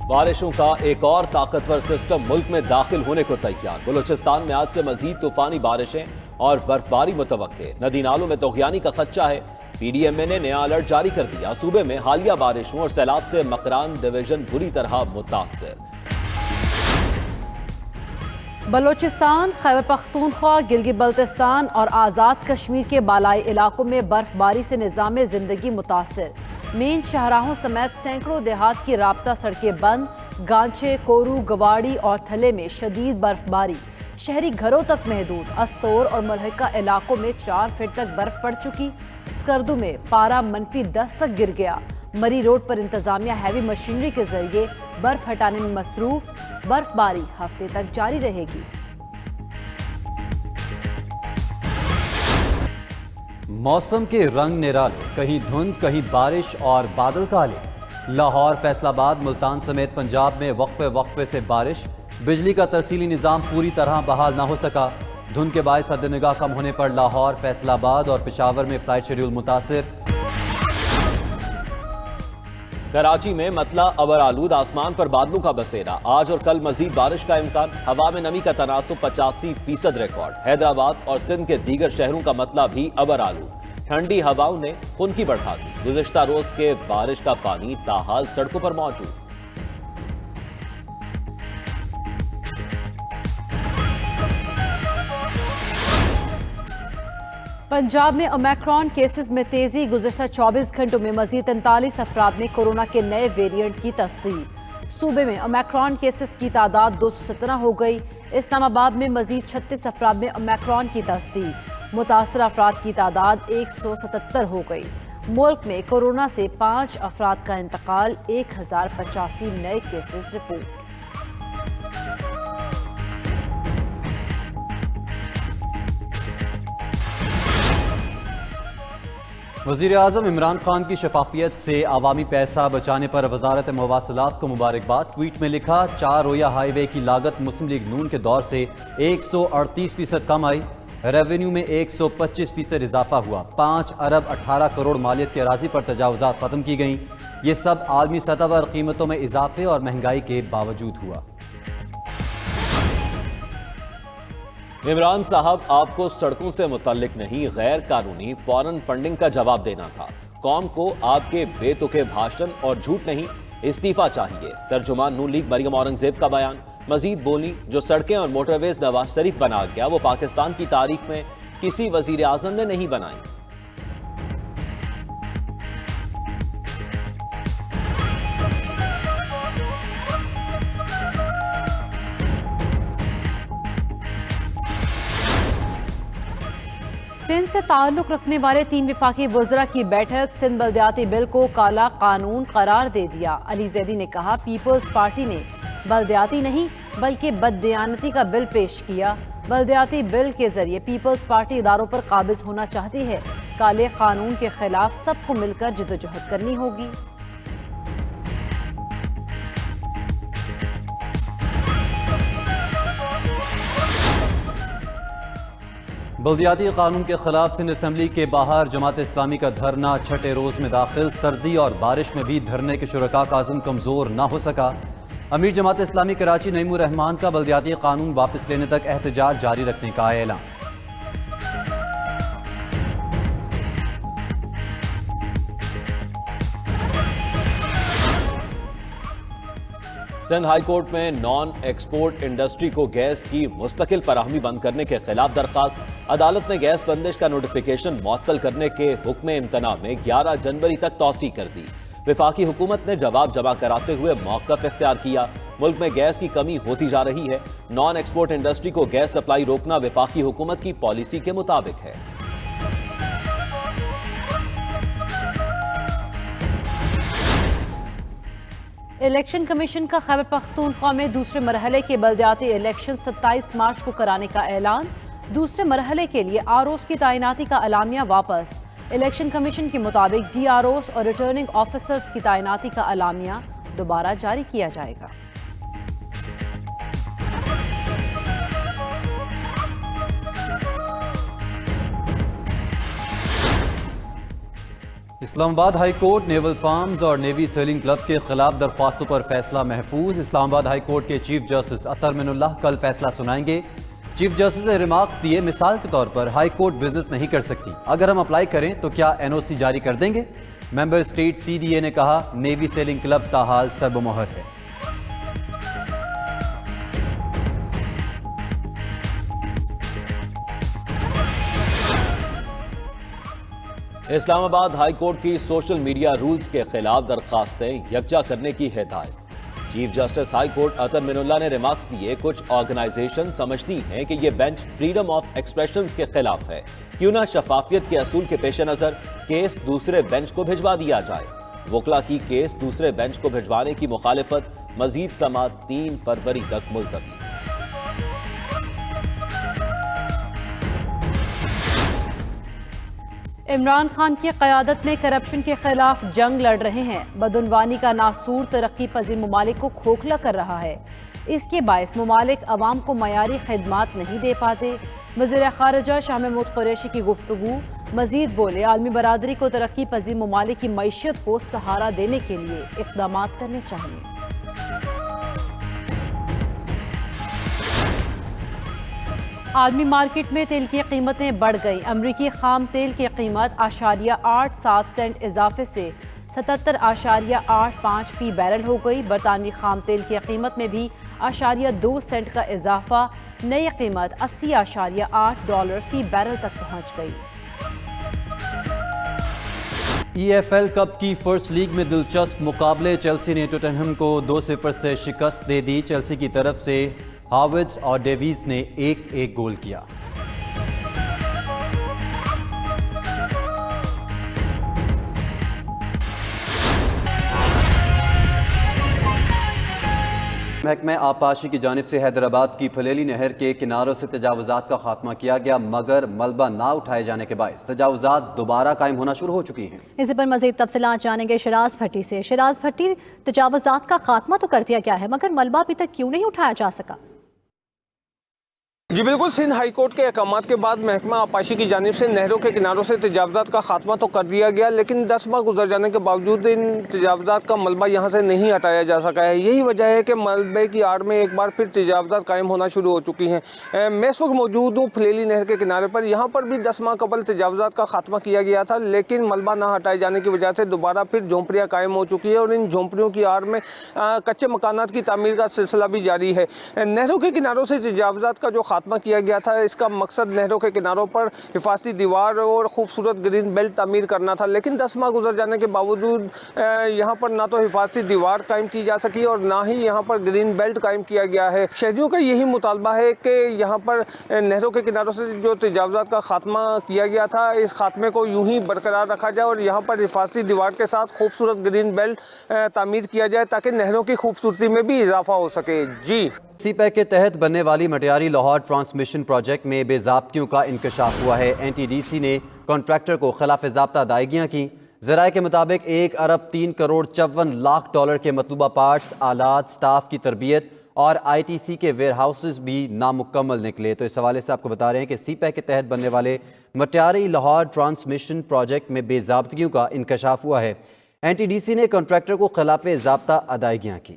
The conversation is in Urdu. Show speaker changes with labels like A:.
A: بارشوں کا ایک اور طاقتور سسٹم ملک میں داخل ہونے کو تیار۔ بلوچستان میں آج سے مزید طوفانی بارشیں اور برفباری متوقع۔ ندی نالوں میں طغیانی کا خدشہ ہے۔ پی ڈی ایم اے نے نیا الرٹ جاری کر دیا۔ صوبے میں حالیہ بارشوں اور سیلاب سے مکران ڈویژن بری طرح متاثر۔
B: بلوچستان، خیبر پختونخوا، گلگت بلتستان اور آزاد کشمیر کے بالائی علاقوں میں برف باری سے نظام زندگی متاثر۔ مین شاہراہوں سمیت سینکڑوں دیہات کی رابطہ سڑکیں بند۔ گانچے، کورو، گواڑی اور تھلے میں شدید برف باری۔ شہری گھروں تک محدود۔ استور اور ملحقہ علاقوں میں 4 فٹ تک برف پڑ چکی۔ سکردو میں پارہ -10 تک گر گیا۔ مری روڈ پر انتظامیہ ہیوی مشینری کے ذریعے برف ہٹانے میں مصروف۔ برف باری ہفتے تک جاری رہے گی۔
C: موسم کے رنگ نرالے، کہیں دھند، کہیں بارش اور بادل کالے۔ لاہور، فیصل آباد، ملتان سمیت پنجاب میں وقفے وقفے سے بارش۔ بجلی کا ترسیلی نظام پوری طرح بحال نہ ہو سکا۔ دھند کے باعث حد نگاہ کم ہونے پر لاہور، فیصل آباد اور پشاور میں فلائٹ شیڈول متاثر۔
A: کراچی میں مطلع ابر آلود، آسمان پر بادلوں کا بسیرا۔ آج اور کل مزید بارش کا امکان۔ ہوا میں نمی کا تناسب 85% ریکارڈ۔ حیدرآباد اور سندھ کے دیگر شہروں کا مطلع بھی ابر آلود۔ ٹھنڈی ہواؤں نے خنکی بڑھا دی۔ گزشتہ روز کے بارش کا پانی تاحال سڑکوں پر موجود۔
B: پنجاب میں اومیکرون کیسز میں تیزی۔ گزشتہ 24 گھنٹوں میں مزید 43 افراد میں کورونا کے نئے ویریئنٹ کی تصدیق۔ صوبے میں اومیکرون کیسز کی تعداد 217 ہو گئی۔ اسلام آباد میں مزید 36 افراد میں اومیکرون کی تصدیق۔ متاثرہ افراد کی تعداد 177 ہو گئی۔ ملک میں کورونا سے 5 افراد کا انتقال۔ 1085 نئے کیسز رپورٹ۔
C: وزیر اعظم عمران خان کی شفافیت سے عوامی پیسہ بچانے پر وزارت مواصلات کو مبارکباد۔ ٹویٹ میں لکھا، 4 رویا ہائی وے کی لاگت مسلم لیگ نون کے دور سے 138% کم آئی۔ ریونیو میں 125% اضافہ ہوا۔ 5 ارب 18 کروڑ مالیت کے اراضی پر تجاوزات ختم کی گئیں۔ یہ سب عالمی سطح پر قیمتوں میں اضافے اور مہنگائی کے باوجود ہوا۔
A: عمران صاحب، آپ کو سڑکوں سے متعلق نہیں، غیر قانونی فورن فنڈنگ کا جواب دینا تھا۔ قوم کو آپ کے بے تکے بھاشن اور جھوٹ نہیں، استعفیٰ چاہیے۔ ترجمان نون لیگ مریم اورنگزیب کا بیان۔ مزید بولی، جو سڑکیں اور موٹر ویز نواز شریف بنا گیا وہ پاکستان کی تاریخ میں کسی وزیر اعظم نے نہیں بنائی۔
B: سندھ سے تعلق رکھنے والے 3 وفاقی وزراء کی بیٹھک۔ سندھ بلدیاتی بل کو کالا قانون قرار دے دیا۔ علی زیدی نے کہا، پیپلز پارٹی نے بلدیاتی نہیں بلکہ بددیانتی کا بل پیش کیا۔ بلدیاتی بل کے ذریعے پیپلز پارٹی اداروں پر قابض ہونا چاہتی ہے۔ کالے قانون کے خلاف سب کو مل کر جدوجہد کرنی ہوگی۔
C: بلدیاتی قانون کے خلاف سندھ اسمبلی کے باہر جماعت اسلامی کا دھرنا 6 روز میں داخل۔ سردی اور بارش میں بھی دھرنے کے شرکاء کا عزم کمزور نہ ہو سکا۔ امیر جماعت اسلامی کراچی نعیم الرحمان کا بلدیاتی قانون واپس لینے تک احتجاج جاری رکھنے کا اعلان۔
A: سندھ ہائی کورٹ میں نان ایکسپورٹ انڈسٹری کو گیس کی مستقل فراہمی بند کرنے کے خلاف درخواست۔ عدالت نے گیس بندش کا نوٹیفیکیشن معطل کرنے کے حکم امتناع میں 11 جنوری تک توسیع کر دی۔ وفاقی حکومت نے جواب جمع کراتے ہوئے موقف اختیار کیا۔ ملک میں گیس کی کمی ہوتی جا رہی ہے۔ نان ایکسپورٹ انڈسٹری کو گیس سپلائی روکنا وفاقی حکومت کی پالیسی کے مطابق ہے۔
B: الیکشن کمیشن کا خیبر پختونخوا میں دوسرے مرحلے کے بلدیاتی الیکشن 27 مارچ کو کرانے کا اعلان۔ دوسرے مرحلے کے لیے آر اوز کی تعیناتی کا اعلامیہ واپس۔ الیکشن کمیشن کے مطابق ڈی آر اوز اور ریٹرننگ آفیسرز کی تعیناتی کا اعلامیہ دوبارہ جاری کیا جائے گا۔
C: اسلام آباد ہائی کورٹ نیول فارمز اور نیوی سیلنگ کلب کے خلاف درخواستوں پر فیصلہ محفوظ۔ اسلام آباد ہائی کورٹ کے چیف جسٹس اطہر من اللہ کل فیصلہ سنائیں گے۔ چیف جسٹس نے ریمارکس دیے، مثال کے طور پر ہائی کورٹ بزنس نہیں کر سکتی، اگر ہم اپلائی کریں تو کیا این او سی جاری کر دیں گے؟ Member state C D A نے کہا نیوی سیلنگ کلب تاحال سرب مہر ہے۔
A: اسلام آباد ہائی کورٹ کی سوشل میڈیا رولز کے خلاف درخواستیں یکجا کرنے کی ہدایت۔ چیف جسٹس ہائی کورٹ اطہر من اللہ نے ریمارکس دیے، کچھ آرگنائزیشن سمجھتی ہیں کہ یہ بینچ فریڈم آف ایکسپریشنز کے خلاف ہے، کیوں نہ شفافیت کے اصول کے پیش نظر کیس دوسرے بینچ کو بھجوا دیا جائے۔ وکلا کی کیس دوسرے بینچ کو بھجوانے کی مخالفت، مزید سماعت 3 فروری تک ملتوی۔
B: عمران خان کی قیادت میں کرپشن کے خلاف جنگ لڑ رہے ہیں۔ بدعنوانی کا ناسور ترقی پذیر ممالک کو کھوکھلا کر رہا ہے، اس کے باعث ممالک عوام کو معیاری خدمات نہیں دے پاتے۔ وزیر خارجہ شاہ محمود قریشی کی گفتگو، مزید بولے عالمی برادری کو ترقی پذیر ممالک کی معیشت کو سہارا دینے کے لیے اقدامات کرنے چاہیے۔ عالمی مارکیٹ میں تیل کی قیمتیں بڑھ گئی۔ امریکی خام تیل کی قیمت 0.87 سینٹ اضافے سے 77.85 فی بیرل ہو گئی۔ برطانوی خام تیل کی قیمت میں بھی 0.2 سینٹ کا اضافہ، نئی قیمت $80.8 فی بیرل تک پہنچ گئی۔
C: ای ایف ایل کپ کی فرسٹ لیگ میں دلچسپ مقابلے، چیلسی نے ٹوٹنہم کو 2-0 سے شکست دے دی۔ چیلسی کی طرف سے ہاورڈز اور ڈیویز نے 1-1 گول کیا۔ محکمہ آبپاشی کی جانب سے حیدرآباد کی پھلیلی نہر کے کناروں سے تجاوزات کا خاتمہ کیا گیا، مگر ملبہ نہ اٹھائے جانے کے باعث تجاوزات دوبارہ قائم ہونا شروع ہو چکی ہیں۔
D: اسی پر مزید تفصیلات جانیں گے شراز بھٹی سے۔ شراز بھٹی، تجاوزات کا خاتمہ تو کر دیا گیا ہے، مگر ملبہ ابھی تک کیوں نہیں اٹھایا جا سکا؟
E: جی بالکل، سندھ ہائی کورٹ کے احکامات کے بعد محکمہ آبپاشی کی جانب سے نہروں کے کناروں سے تجاوزات کا خاتمہ تو کر دیا گیا، لیکن 10 ماہ گزر جانے کے باوجود ان تجاوزات کا ملبہ یہاں سے نہیں ہٹایا جا سکا ہے۔ یہی وجہ ہے کہ ملبے کی آڑ میں ایک بار پھر تجاوزات قائم ہونا شروع ہو چکی ہیں۔ میں اس وقت موجود ہوں پھلیلی نہر کے کنارے پر۔ یہاں پر بھی 10 ماہ قبل تجاوزات کا خاتمہ کیا گیا تھا، لیکن ملبہ نہ ہٹائے جانے کی وجہ سے دوبارہ پھر جھونپڑیاں قائم ہو چکی ہیں، اور ان جھونپڑیوں کی آڑ میں کچے مکانات کی تعمیر کا سلسلہ بھی جاری ہے۔ نہروں کے کناروں سے تجاوزات کا جو خاتمہ کیا گیا تھا، اس کا مقصد نہروں کے کناروں پر حفاظتی دیوار اور خوبصورت گرین بیلٹ تعمیر کرنا تھا، لیکن 10 ماہ گزر جانے کے باوجود یہاں پر نہ تو حفاظتی دیوار قائم کی جا سکی اور نہ ہی یہاں پر گرین بیلٹ قائم کیا گیا ہے۔ شہریوں کا یہی مطالبہ ہے کہ یہاں پر نہروں کے کناروں سے جو تجاوزات کا خاتمہ کیا گیا تھا، اس خاتمے کو یوں ہی برقرار رکھا جائے اور یہاں پر حفاظتی دیوار کے ساتھ خوبصورت گرین بیلٹ تعمیر کیا جائے تاکہ نہروں کی خوبصورتی میں بھی اضافہ ہو سکے۔ جی،
C: سی پیک کے تحت بننے والی مٹیاری لاہور ٹرانسمیشن پروجیکٹ میں بے ضابطگیوں کا انکشاف ہوا ہے۔ این ٹی ڈی سی نے کانٹریکٹر کو خلاف ضابطہ ادائیگیاں کی۔ ذرائع کے مطابق 1.3 کروڑ کے مطلوبہ پارٹس، آلات، سٹاف کی تربیت اور آئی ٹی سی کے ویئر ہاؤسز بھی نامکمل نکلے۔ تو اس حوالے سے آپ کو بتا رہے ہیں کہ سی پیک کے تحت بننے والے مٹیاری لاہور ٹرانسمیشن پروجیکٹ میں بے ضابطگیوں کا انکشاف ہوا ہے۔ این ٹی ڈی سی نے کانٹریکٹر کو خلاف ضابطہ ادائیگیاں کی۔